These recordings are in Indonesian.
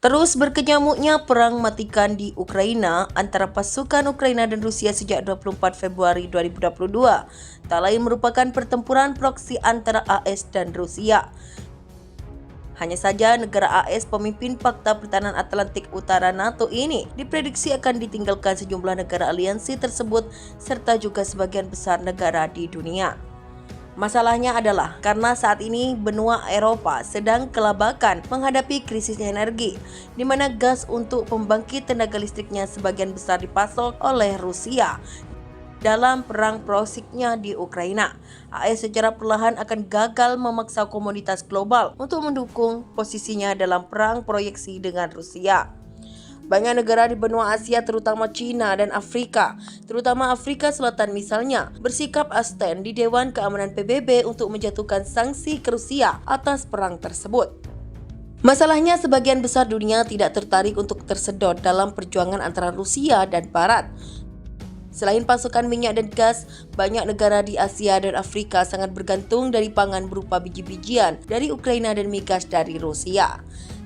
Terus berkecamuknya perang matikan di Ukraina antara pasukan Ukraina dan Rusia sejak 24 Februari 2022 tak lain merupakan pertempuran proksi antara AS dan Rusia. Hanya saja negara AS pemimpin Pakta Pertahanan Atlantik Utara NATO ini diprediksi akan ditinggalkan sejumlah negara aliansi tersebut serta juga sebagian besar negara di dunia. Masalahnya adalah karena saat ini benua Eropa sedang kelabakan menghadapi krisis energi, di mana gas untuk pembangkit tenaga listriknya sebagian besar dipasok oleh Rusia dalam perang prosiknya di Ukraina. AS secara perlahan akan gagal memaksa komoditas global untuk mendukung posisinya dalam perang proyeksi dengan Rusia. Banyak negara di benua Asia terutama China dan Afrika, terutama Afrika Selatan misalnya, bersikap abstain di Dewan Keamanan PBB untuk menjatuhkan sanksi ke Rusia atas perang tersebut. Masalahnya sebagian besar dunia tidak tertarik untuk tersedot dalam perjuangan antara Rusia dan Barat. Selain pasokan minyak dan gas, banyak negara di Asia dan Afrika sangat bergantung dari pangan berupa biji-bijian dari Ukraina dan migas dari Rusia.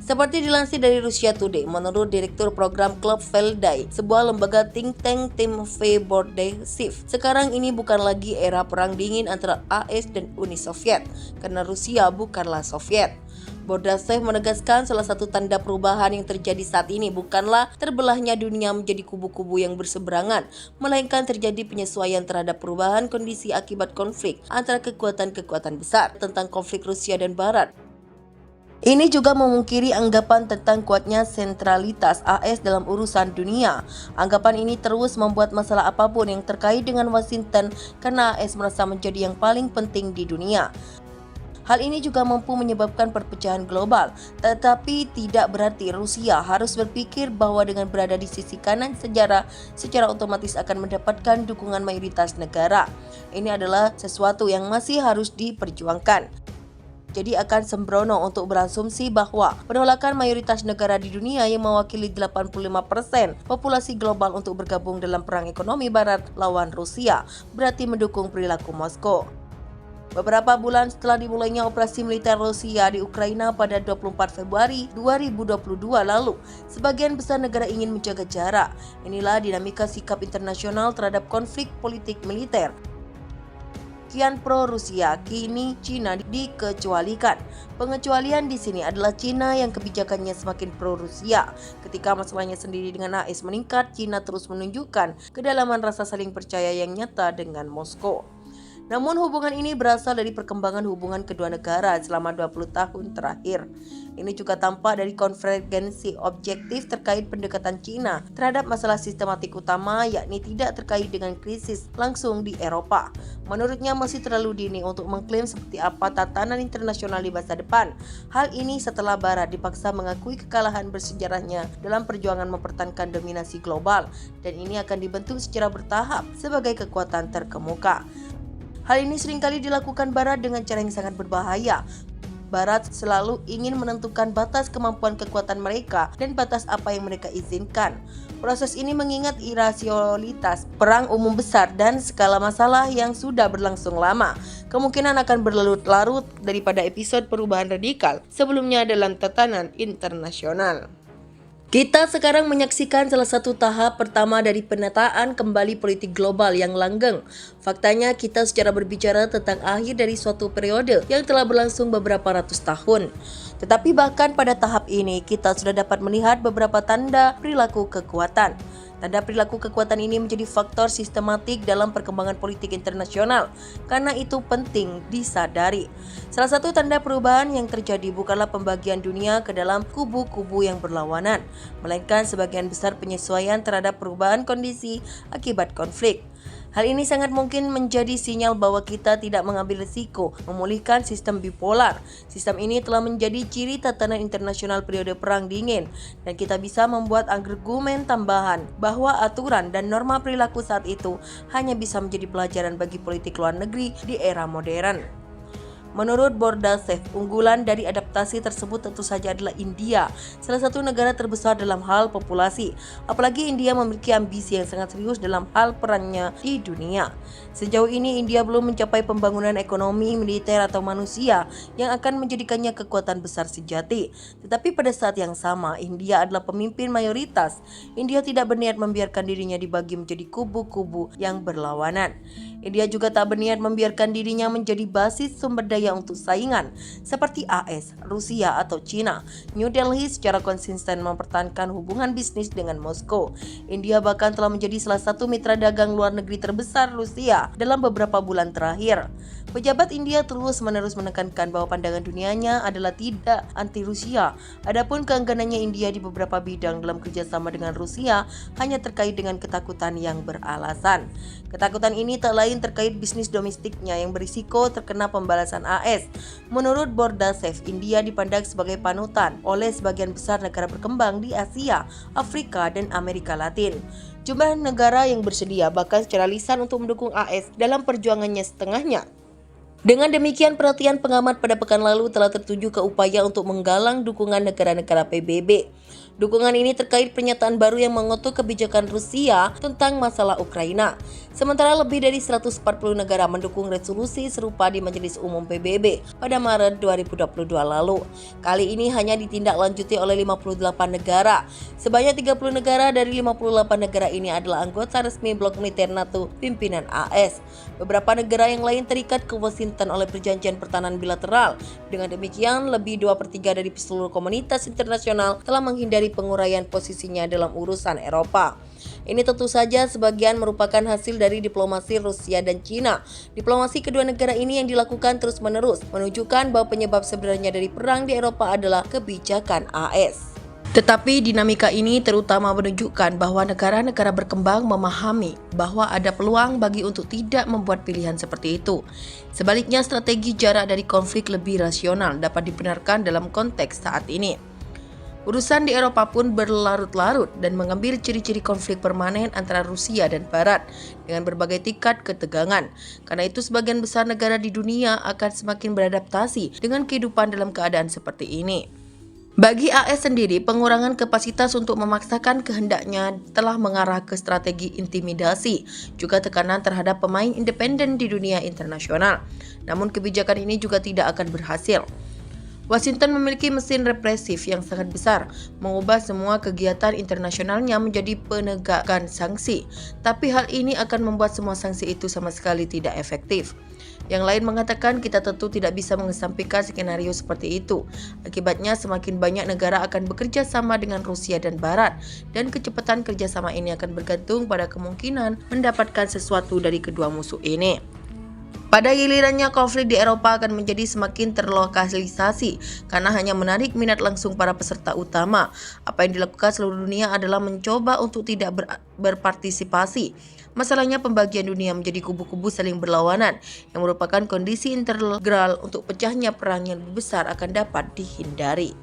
Seperti dilansir dari Russia Today, menurut Direktur Program Klub Veldai, sebuah lembaga think tank Timofey Bordeshev, sekarang ini bukan lagi era perang dingin antara AS dan Uni Soviet, karena Rusia bukanlah Soviet. Bordeshev menegaskan salah satu tanda perubahan yang terjadi saat ini bukanlah terbelahnya dunia menjadi kubu-kubu yang berseberangan, melainkan terjadi penyesuaian terhadap perubahan kondisi akibat konflik antara kekuatan-kekuatan besar tentang konflik Rusia dan Barat. Ini juga memungkiri anggapan tentang kuatnya sentralitas AS dalam urusan dunia. Anggapan ini terus membuat masalah apapun yang terkait dengan Washington karena AS merasa menjadi yang paling penting di dunia. Hal ini juga mampu menyebabkan perpecahan global, tetapi tidak berarti Rusia harus berpikir bahwa dengan berada di sisi kanan sejarah secara otomatis akan mendapatkan dukungan mayoritas negara. Ini adalah sesuatu yang masih harus diperjuangkan. Jadi akan sembrono untuk berasumsi bahwa penolakan mayoritas negara di dunia yang mewakili 85% populasi global untuk bergabung dalam perang ekonomi Barat lawan Rusia berarti mendukung perilaku Moskow. Beberapa bulan setelah dimulainya operasi militer Rusia di Ukraina pada 24 Februari 2022 lalu, sebagian besar negara ingin menjaga jarak. Inilah dinamika sikap internasional terhadap konflik politik militer. Kian pro-Rusia, kini Cina dikecualikan. Pengecualian di sini adalah Cina yang kebijakannya semakin pro-Rusia. Ketika masalahnya sendiri dengan AS meningkat, Cina terus menunjukkan kedalaman rasa saling percaya yang nyata dengan Moskow. Namun hubungan ini berasal dari perkembangan hubungan kedua negara selama 20 tahun terakhir. Ini juga tampak dari konvergensi objektif terkait pendekatan Cina terhadap masalah sistematik utama, yakni tidak terkait dengan krisis langsung di Eropa. Menurutnya masih terlalu dini untuk mengklaim seperti apa tatanan internasional di masa depan. Hal ini setelah Barat dipaksa mengakui kekalahan bersejarahnya dalam perjuangan mempertahankan dominasi global, dan ini akan dibentuk secara bertahap sebagai kekuatan terkemuka. Hal ini seringkali dilakukan Barat dengan cara yang sangat berbahaya. Barat selalu ingin menentukan batas kemampuan kekuatan mereka dan batas apa yang mereka izinkan. Proses ini mengingat irasionalitas perang umum besar dan skala masalah yang sudah berlangsung lama. Kemungkinan akan berlarut-larut daripada episode perubahan radikal sebelumnya dalam tatanan internasional. Kita sekarang menyaksikan salah satu tahap pertama dari penataan kembali politik global yang langgeng. Faktanya kita secara berbicara tentang akhir dari suatu periode yang telah berlangsung beberapa ratus tahun. Tetapi bahkan pada tahap ini kita sudah dapat melihat beberapa tanda perilaku kekuatan. Tanda perilaku kekuatan ini menjadi faktor sistematik dalam perkembangan politik internasional, karena itu penting disadari. Salah satu tanda perubahan yang terjadi bukanlah pembagian dunia ke dalam kubu-kubu yang berlawanan, melainkan sebagian besar penyesuaian terhadap perubahan kondisi akibat konflik. Hal ini sangat mungkin menjadi sinyal bahwa kita tidak mengambil risiko memulihkan sistem bipolar. Sistem ini telah menjadi ciri tatanan internasional periode Perang Dingin, dan kita bisa membuat argumen tambahan bahwa aturan dan norma perilaku saat itu hanya bisa menjadi pelajaran bagi politik luar negeri di era modern. Menurut Bordashev, unggulan dari adaptasi tersebut tentu saja adalah India, salah satu negara terbesar dalam hal populasi. Apalagi India memiliki ambisi yang sangat serius dalam hal perannya di dunia. Sejauh ini India belum mencapai pembangunan ekonomi, militer atau manusia yang akan menjadikannya kekuatan besar sejati. Tetapi pada saat yang sama, India adalah pemimpin mayoritas. India tidak berniat membiarkan dirinya dibagi menjadi kubu-kubu yang berlawanan. India juga tak berniat membiarkan dirinya menjadi basis sumber daya untuk saingan seperti AS, Rusia atau China. New Delhi secara konsisten mempertahankan hubungan bisnis dengan Moskow. India bahkan telah menjadi salah satu mitra dagang luar negeri terbesar Rusia dalam beberapa bulan terakhir. Pejabat India terus-menerus menekankan bahwa pandangan dunianya adalah tidak anti-Rusia. Adapun keengganannya India di beberapa bidang dalam kerjasama dengan Rusia hanya terkait dengan ketakutan yang beralasan. Ketakutan ini tak lain terkait bisnis domestiknya yang berisiko terkena pembalasan AS. Menurut Bordashev, India dipandang sebagai panutan oleh sebagian besar negara berkembang di Asia, Afrika, dan Amerika Latin. Jumlah negara yang bersedia bahkan secara lisan untuk mendukung AS dalam perjuangannya setengahnya. Dengan demikian, perhatian pengamat pada pekan lalu telah tertuju ke upaya untuk menggalang dukungan negara-negara PBB. Dukungan ini terkait pernyataan baru yang mengutuk kebijakan Rusia tentang masalah Ukraina. Sementara lebih dari 140 negara mendukung resolusi serupa di Majelis Umum PBB pada Maret 2022 lalu. Kali ini hanya ditindaklanjuti oleh 58 negara. Sebanyak 30 negara dari 58 negara ini adalah anggota resmi blok militer NATO pimpinan AS. Beberapa negara yang lain terikat ke Washington oleh perjanjian pertahanan bilateral. Dengan demikian, lebih 2/3 dari seluruh komunitas internasional telah menghindari penguraian posisinya dalam urusan Eropa. Ini tentu saja sebagian merupakan hasil dari diplomasi Rusia dan China. Diplomasi kedua negara ini yang dilakukan terus-menerus menunjukkan bahwa penyebab sebenarnya dari perang di Eropa adalah kebijakan AS. Tetapi dinamika ini terutama menunjukkan bahwa negara-negara berkembang memahami bahwa ada peluang bagi untuk tidak membuat pilihan seperti itu. Sebaliknya, strategi jarak dari konflik lebih rasional dapat dibenarkan dalam konteks saat ini. Urusan di Eropa pun berlarut-larut dan mengambil ciri-ciri konflik permanen antara Rusia dan Barat dengan berbagai tingkat ketegangan. Karena itu sebagian besar negara di dunia akan semakin beradaptasi dengan kehidupan dalam keadaan seperti ini. Bagi AS sendiri, pengurangan kapasitas untuk memaksakan kehendaknya telah mengarah ke strategi intimidasi, juga tekanan terhadap pemain independen di dunia internasional. Namun kebijakan ini juga tidak akan berhasil. Washington memiliki mesin represif yang sangat besar, mengubah semua kegiatan internasionalnya menjadi penegakan sanksi. Tapi hal ini akan membuat semua sanksi itu sama sekali tidak efektif. Yang lain mengatakan kita tentu tidak bisa mengesampingkan skenario seperti itu. Akibatnya semakin banyak negara akan bekerja sama dengan Rusia dan Barat, dan kecepatan kerjasama ini akan bergantung pada kemungkinan mendapatkan sesuatu dari kedua musuh ini. Pada gilirannya, konflik di Eropa akan menjadi semakin terlokalisasi karena hanya menarik minat langsung para peserta utama. Apa yang dilakukan seluruh dunia adalah mencoba untuk tidak berpartisipasi. Masalahnya, pembagian dunia menjadi kubu-kubu saling berlawanan yang merupakan kondisi integral untuk pecahnya perang yang lebih besar akan dapat dihindari.